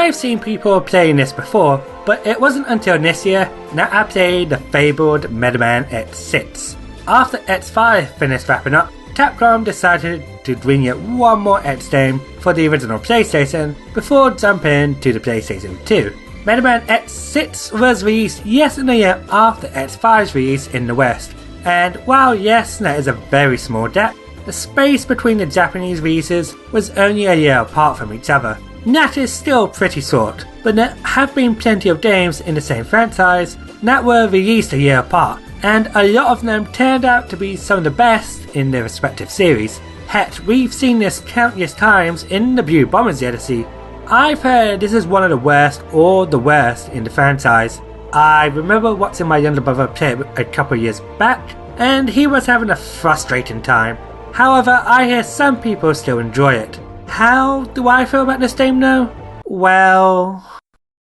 I've seen people playing this before, but it wasn't until this year that I played the fabled Mega Man X6. After X5 finished wrapping up, Capcom decided to bring yet one more X game for the original PlayStation before jumping to the PlayStation 2. Mega Man X6 was released yet another year after X5's release in the West, and while yes, that is a very small gap, the space between the Japanese releases was only a year apart from each other. That is still pretty short, but there have been plenty of games in the same franchise that were released a year apart, and a lot of them turned out to be some of the best in their respective series. Heck, we've seen this countless times in the Blue Bombers Odyssey. I've heard this is one of the worst or the worst in the franchise. I remember watching my younger brother play it a couple years back, and he was having a frustrating time. However, I hear some people still enjoy it. How do I feel about this game though? Well,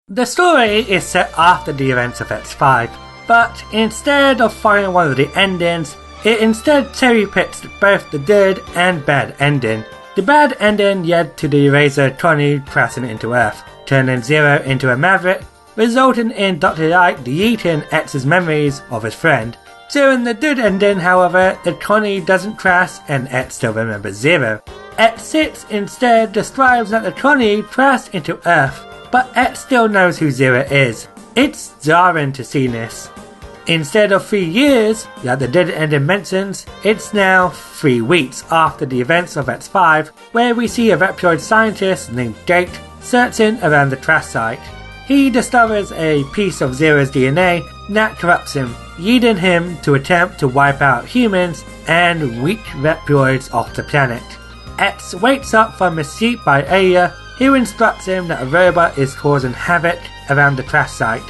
the story is set after the events of X5, but instead of following one of the endings, it instead cherry-picks both the good and bad ending. The bad ending led to the Eraser 20 crashing into Earth, turning Zero into a maverick, resulting in Dr. Light deleting X's memories of his friend. During the good ending, however, the 20 doesn't crash and X still remembers Zero. X6 instead describes that the 20 crashed into Earth, but X still knows who Zero is. It's jarring to see this. Instead of 3 years, like the dead ending mentions, it's now 3 weeks after the events of X5, where we see a Reploid scientist named Gate searching around the crash site. He discovers a piece of Zero's DNA that corrupts him, leading him to attempt to wipe out humans and weak Reploids off the planet. X wakes up from his sleep by Aya, who instructs him that a robot is causing havoc around the crash site.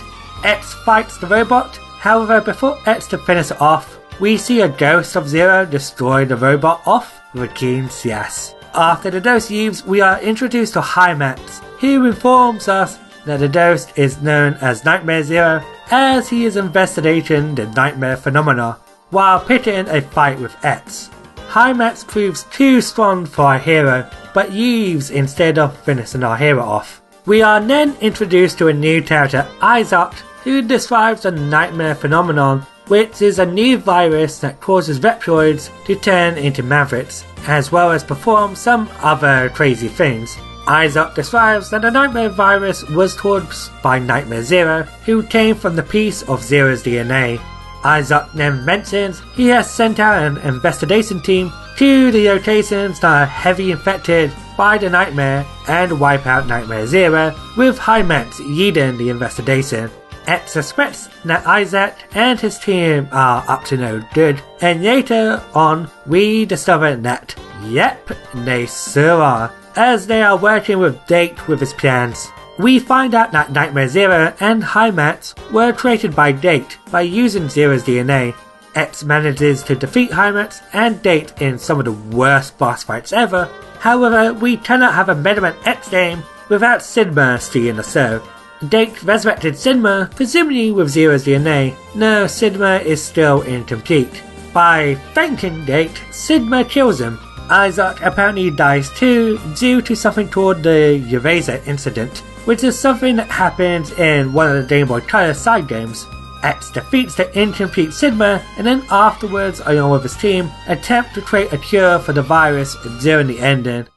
X fights the robot. However, before X to finish it off, we see a ghost of Zero destroy the robot off with a keen CS. After the ghost leaves, we are introduced to Hi-Max, who informs us that the ghost is known as Nightmare Zero, as he is investigating the nightmare phenomena while picking a fight with X. Hi-Max proves too strong for our hero, but leaves instead of finishing our hero off. We are then introduced to a new character, Isaac, who describes the nightmare phenomenon, which is a new virus that causes Reploids to turn into mavericks, as well as perform some other crazy things. Isaac describes that the nightmare virus was caused by Nightmare Zero, who came from the piece of Zero's DNA. Isaac then mentions he has sent out an investigation team to the locations that are heavily infected by the nightmare and wipe out Nightmare Zero, with Hi-Max leading the investigation. X suspects that Isaac and his team are up to no good, and later on we discover that, yep, they sure are, as they are working with Date with his plans. We find out that Nightmare Zero and Hi-Max were created by Date by using Zero's DNA. X manages to defeat Hi-Max and Date in some of the worst boss fights ever. However, we cannot have a Mega Man X game without Sigma stealing the show. Date resurrected Sigma, presumably with Zero's DNA. No, Sigma is still incomplete. By thanking Date, Sigma kills him. Isaac apparently dies too, due to something called the Eraser incident, which is something that happens in one of the Game Boy Color side games. X defeats the incomplete Sigma, and then afterwards, along with his team, attempt to create a cure for the virus during the ending.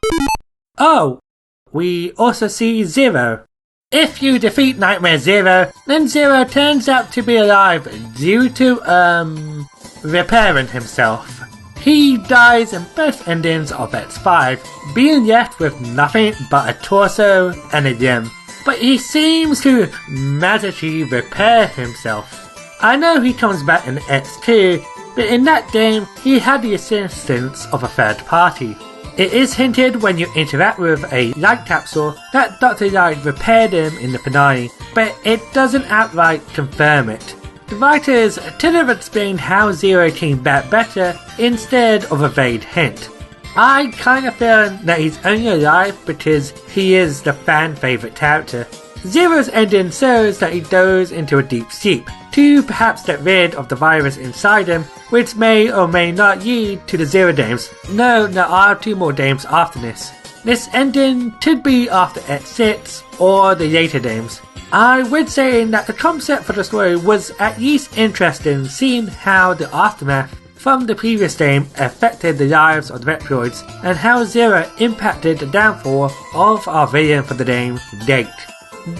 Oh, we also see Zero. If you defeat Nightmare Zero, then Zero turns out to be alive due to, repairing himself. He dies in both endings of X5, being left with nothing but a torso and a limb. But he seems to magically repair himself. I know he comes back in X2, but in that game he had the assistance of a third party. It is hinted when you interact with a light capsule that Dr. Light repaired him in the finale, but it doesn't outright confirm it. The writers could have explained how Zero came back better instead of a vague hint. I kinda feel that he's only alive because he is the fan favourite character. Zero's ending shows that he goes into a deep sleep to perhaps get rid of the virus inside him, which may or may not lead to the Zero games. No, there are 2 more games after this. This ending could be after X6 or the later games. I would say that the concept for the story was at least interesting, seeing how the aftermath from the previous game affected the lives of the Metroids and how Zero impacted the downfall of our villain for the game, Date.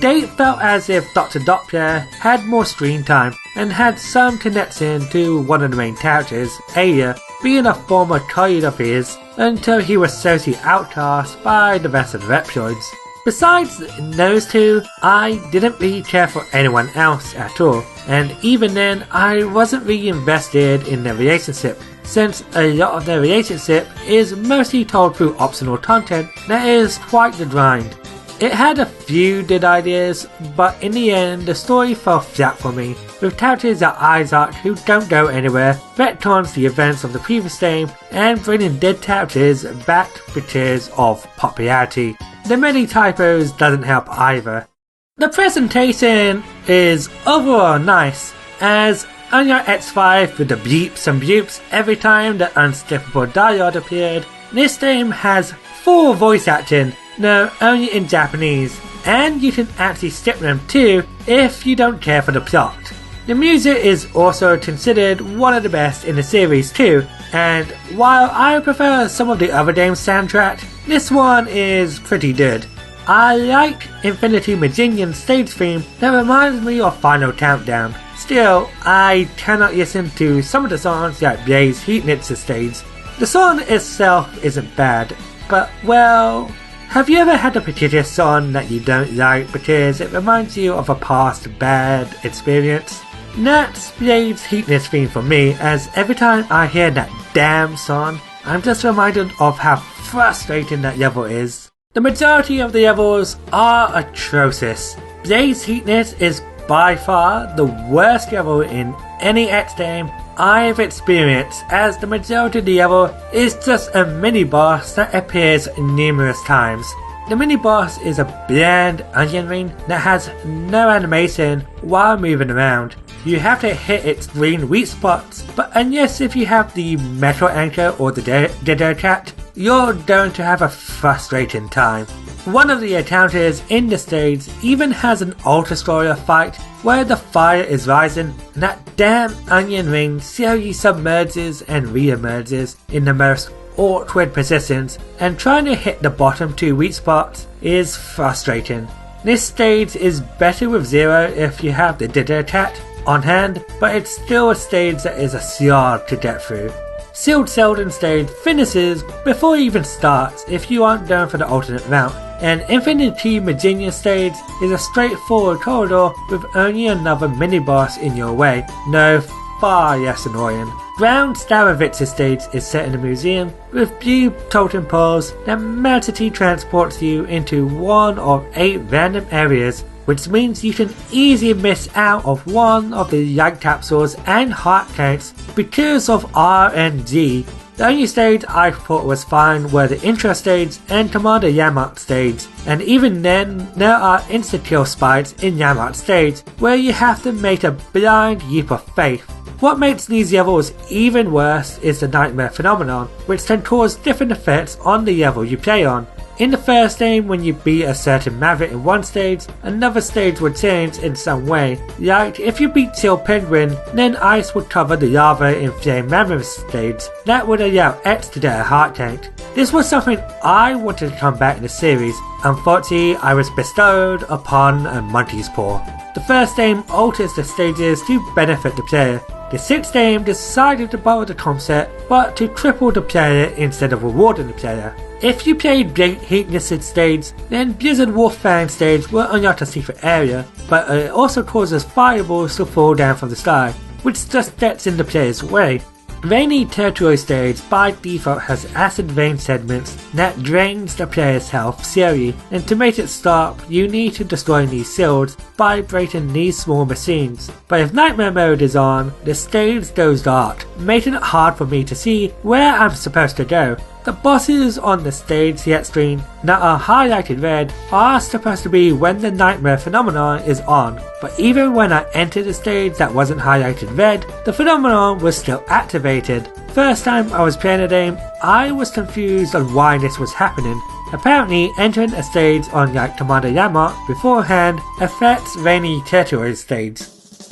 Date felt as if Dr. Doppler had more screen time and had some connection to one of the main characters, Aya, being a former colleague of his until he was socially outcast by the rest of the Metroids. Besides those two, I didn't really care for anyone else at all, and even then I wasn't really invested in their relationship, since a lot of their relationship is mostly told through optional content that is quite the grind. It had a few good ideas, but in the end the story fell flat for me, with characters like Isaac who don't go anywhere, retcons the events of the previous game, and bringing dead characters back because of popularity. The many typos doesn't help either. The presentation is overall nice, as on your X5 with the bleeps and bloops every time the unskippable dialogue appeared. This game has full voice acting, no, only in Japanese, and you can actually skip them too if you don't care for the plot. The music is also considered one of the best in the series too, and while I prefer some of the other games' soundtrack, this one is pretty good. I like Infinity Meridian's stage theme that reminds me of Final Countdown. Still, I cannot listen to some of the songs like Blaze Heatnitz's stage. The song itself isn't bad, but well, have you ever had a particular song that you don't like because it reminds you of a past bad experience? That's Blade's Heatnitz theme for me, as every time I hear that damn song, I'm just reminded of how frustrating that level is. The majority of the levels are atrocious. Blade's Heatnitz is by far the worst level in any X game I've experienced, as the majority of the level is just a mini-boss that appears numerous times. The mini-boss is a bland onion ring that has no animation while moving around. You have to hit its green weak spots, but unless if you have the metal anchor or the ditto cat, you're going to have a frustrating time. One of the encounters in the stage even has an Ultra-Destroyer fight where the fire is rising and that damn onion ring slowly submerges and re-emerges in the most awkward positions, and trying to hit the bottom two weak spots is frustrating. This stage is better with Zero if you have the Ditto Cat on hand, but it's still a stage that is a slog to get through. Sealed Selden stage finishes before it even starts if you aren't going for the alternate route, and Infinity Meridian stage is a straightforward corridor with only another mini-boss in your way, no, far less annoying. Ground Starovitz's stage is set in a museum with blue totem poles that magically transports you into one of 8 random areas, which means you can easily miss out of one of the light capsules and heart tanks because of RNG. The only stage I thought was fine were the intro stage and Commander Yamat stage, and even then there are insta-kill spites in Yamat stage where you have to make a blind leap of faith. What makes these levels even worse is the nightmare phenomenon, which can cause different effects on the level you play on. In the first game, when you beat a certain maverick in one stage, another stage would change in some way. Like, if you beat Chill Penguin, then ice would cover the lava in Flame Mammoth stage. That would allow X to get a heart tank. This was something I wanted to come back in the series. Unfortunately, I was bestowed upon a monkey's paw. The first game alters the stages to benefit the player. The 6th game decided to borrow the concept, but to cripple the player instead of rewarding the player. If you played Blade Heatness stage, then Blizzard Wolffang stage will unlock a secret area, but it also causes fireballs to fall down from the sky, which just gets in the player's way. Rainy Territory stage by default has acid rain segments that drains the player's health slowly, and to make it stop, you need to destroy these shields by breaking these small machines. But if Nightmare mode is on, the stage goes dark, making it hard for me to see where I'm supposed to go. The bosses on the stage select screen that are highlighted red are supposed to be when the nightmare phenomenon is on, but even when I entered a stage that wasn't highlighted red, the phenomenon was still activated. First time I was playing the game, I was confused on why this was happening. Apparently, entering a stage on like Commander Yamot beforehand affects Rainy Territory stage.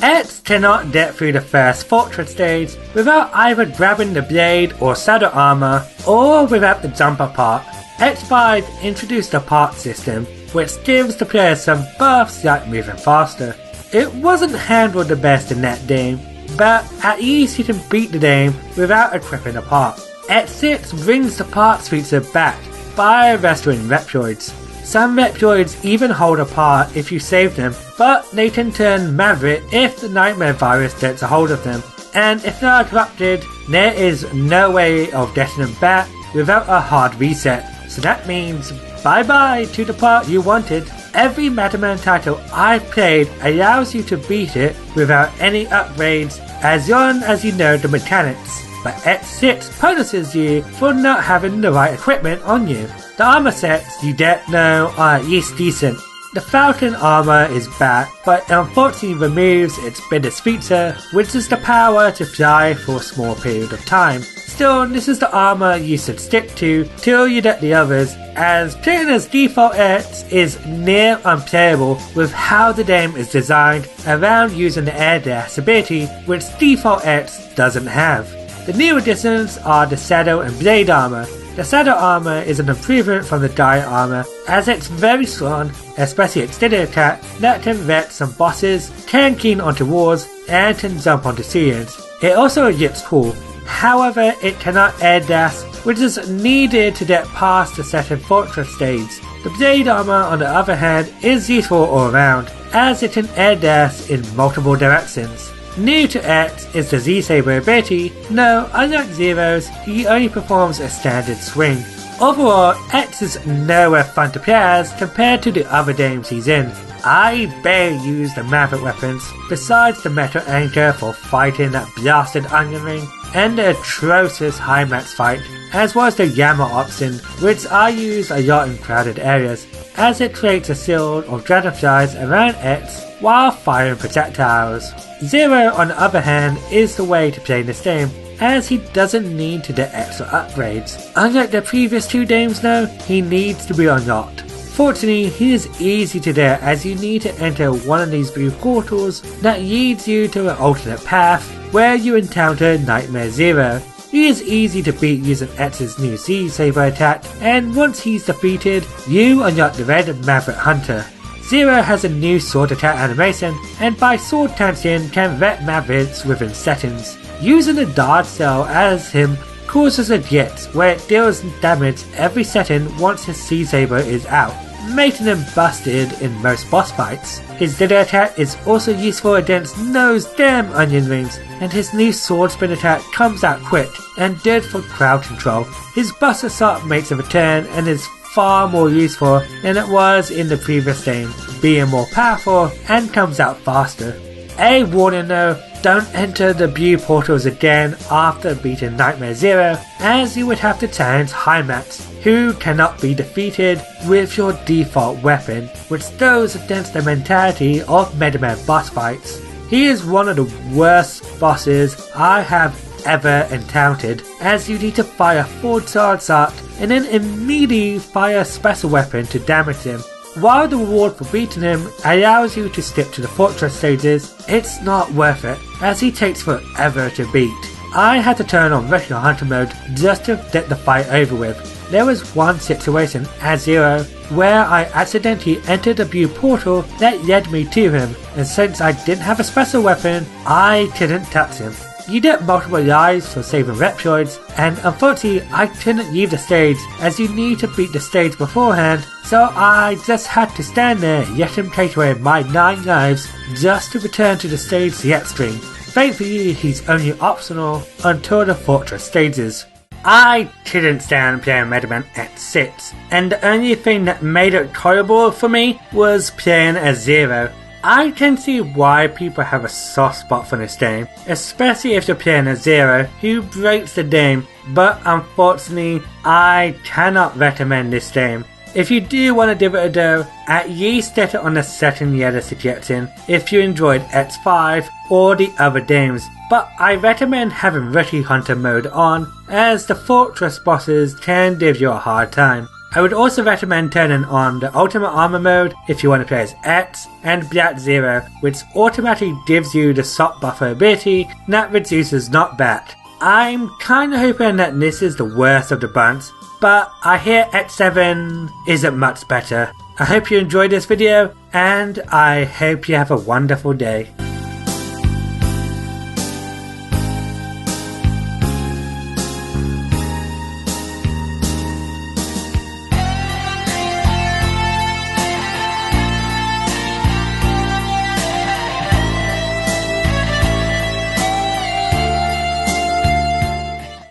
X cannot get through the first fortress stage without either grabbing the blade or saddle armor, or without the jumper part. X5 introduced a part system, which gives the player some buffs like moving faster. It wasn't handled the best in that game, but at least you can beat the game without equipping a part. X6 brings the parts feature back by restoring Reptoids. Some Reptoids even hold a part if you save them, but they can turn Maverick if the Nightmare virus gets a hold of them, and if they are corrupted, there is no way of getting them back without a hard reset, so that means bye bye to the part you wanted. Every Mega Man title I've played allows you to beat it without any upgrades as long as you know the mechanics, but X6 punishes you for not having the right equipment on you. The armor sets you get now are at least decent. The Falcon armor is back, but unfortunately removes its biggest feature, which is the power to fly for a small period of time. Still, this is the armor you should stick to till you get the others, as playing as default X is near unplayable with how the game is designed around using the air dash ability, which default X doesn't have. The new additions are the saddle and blade armor. The saddle armor is an improvement from the diet armor, as it's very strong, especially extended attack that can wreck some bosses, can keen onto walls, and can jump onto ceilings. It also looks cool, however it cannot air dash, which is needed to get past the second fortress stage. The blade armor on the other hand is useful all around, as it can air dash in multiple directions. New to X is the Z-Saber ability. No, unlike Zero's, he only performs a standard swing. Overall, X is nowhere fun to play as compared to the other games he's in. I barely use the Maverick weapons, besides the Metal Anchor for fighting that blasted onion ring, and the atrocious High Max fight, as well as the Yammer option, which I use a lot in crowded areas, as it creates a shield of dragonflies around X while firing projectiles. Zero, on the other hand, is the way to play this game, as he doesn't need to get extra upgrades. Unlike the previous two games though, he needs to be unlocked. Fortunately, he is easy to get as you need to enter one of these blue portals that leads you to an alternate path where you encounter Nightmare Zero. He is easy to beat using X's new Z-Saber attack, and once he's defeated, you unlock the Red Maverick Hunter. Zero has a new sword attack animation, and by sword cancelling can wreck Mavericks within seconds. Using a dodge cell as him causes a glitch where it deals damage every second once his Z-Saber is out, making him busted in most boss fights. His Dither attack is also useful against those damn onion rings, and his new sword spin attack comes out quick and good for crowd control. His bus assault makes a return and is far more useful than it was in the previous game, being more powerful and comes out faster. A warning though, don't enter the blue portals again after beating Nightmare Zero, as you would have to challenge Hymax, who cannot be defeated with your default weapon, which goes against the mentality of Mega Man boss fights. He is one of the worst bosses I have ever encountered, as you need to fire full charge up and then immediately fire a special weapon to damage him. While the reward for beating him allows you to skip to the fortress stages, it's not worth it, as he takes forever to beat. I had to turn on regular hunter mode just to get the fight over with. There was one situation at Zero where I accidentally entered a blue portal that led me to him, and since I didn't have a special weapon, I couldn't touch him. You get multiple lives for saving Reptoids, and unfortunately I couldn't leave the stage as you need to beat the stage beforehand, so I just had to stand there and let him take away my 9 lives just to return to the stage select screen. Thankfully he's only optional until the fortress stages. I couldn't stand playing Mega Man X6, and the only thing that made it tolerable for me was playing as Zero. I can see why people have a soft spot for this game, especially if you're playing a Zero who breaks the game, but unfortunately I cannot recommend this game. If you do want to give it a go, at least set it on the setting the other suggestion if you enjoyed X5 or the other games, but I recommend having Rookie Hunter mode on, as the Fortress bosses can give you a hard time. I would also recommend turning on the Ultimate Armor mode if you want to play as X, and Black Zero, which automatically gives you the Sock Buffer ability that reduces knockback. I'm kinda hoping that this is the worst of the bunch, but I hear X7 isn't much better. I hope you enjoyed this video, and I hope you have a wonderful day.